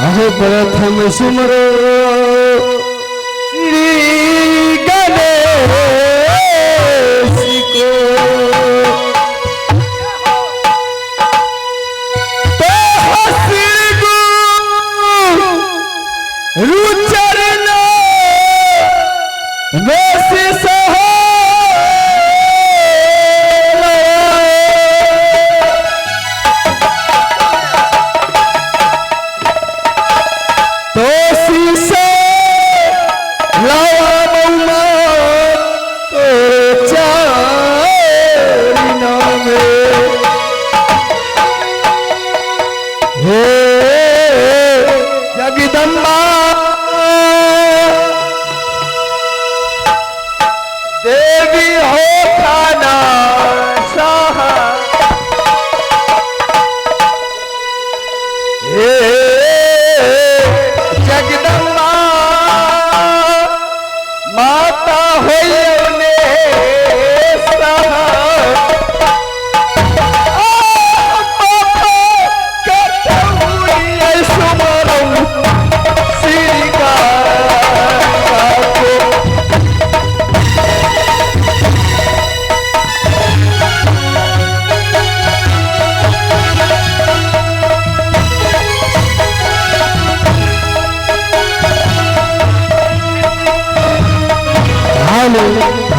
अहो प्रथम सुमरो श्री गणेश को तो श्री गुरु चरण वैसे सहो जगदम्बा देवी हो खाना सहा जगदम्बा माता हो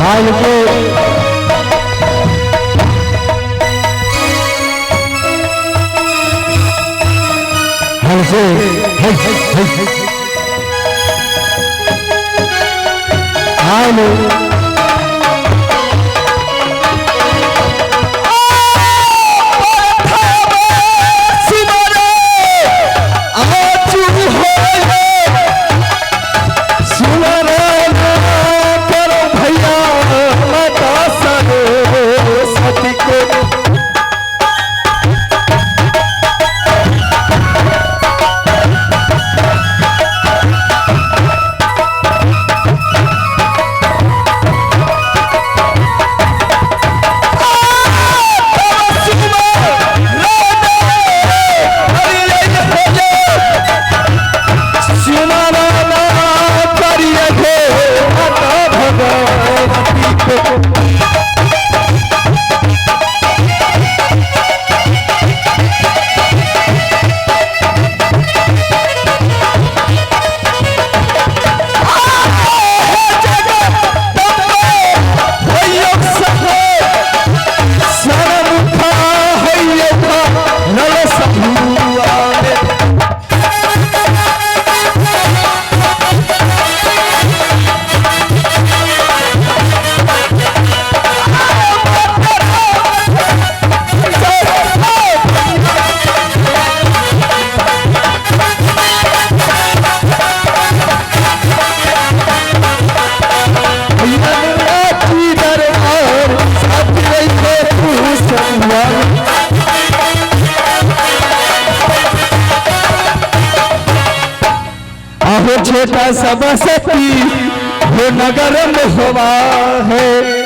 हाल को हाल से हाल छोटा सा बसती वो नगर में हुआ है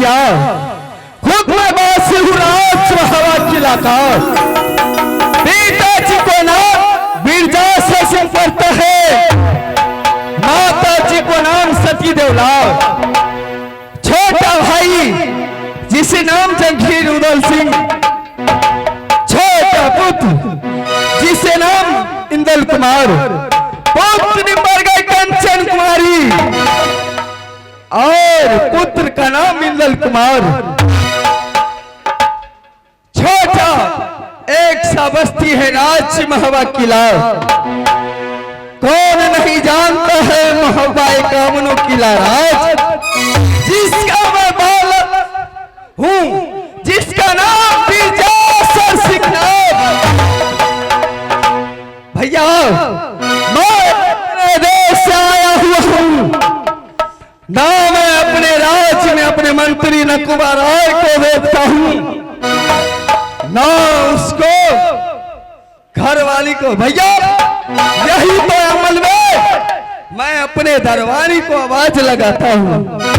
भैया खुद मैं बासी हूँ राज हवा खिलाता। पिताजी को नाम बिरजा से संपर्क है, माता जी को नाम सती देवलाव, छोटा भाई जिसे नाम जंगीर उदल सिंह, छोटा पुत्र जिसे नाम इंदल कुमार, पुत्र मर गए कंचन कुमारी और पुत्र का नाम इंदल कुमार। छोटा एक सा बस्ती है राज महवा किला, कौन नहीं जानता है महवा कामनो किला राज, जिसका मैं बालक हूं, जिसका नाम बिरजासर सिकनाथ। भैया मैं अपने देश से आया हुआ हूं, ना मैं अपने राज्य में अपने मंत्री नकुबा राय को देखता हूं, ना उसको घरवाली को। भैया यही तो अमल में मैं अपने दरबारी को आवाज लगाता हूं।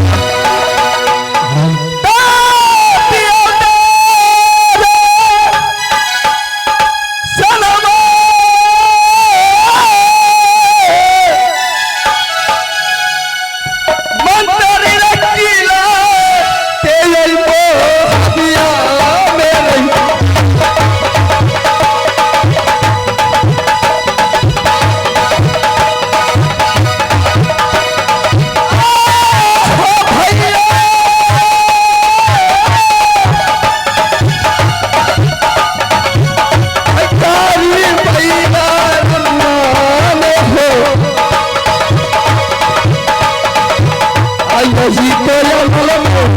यही तो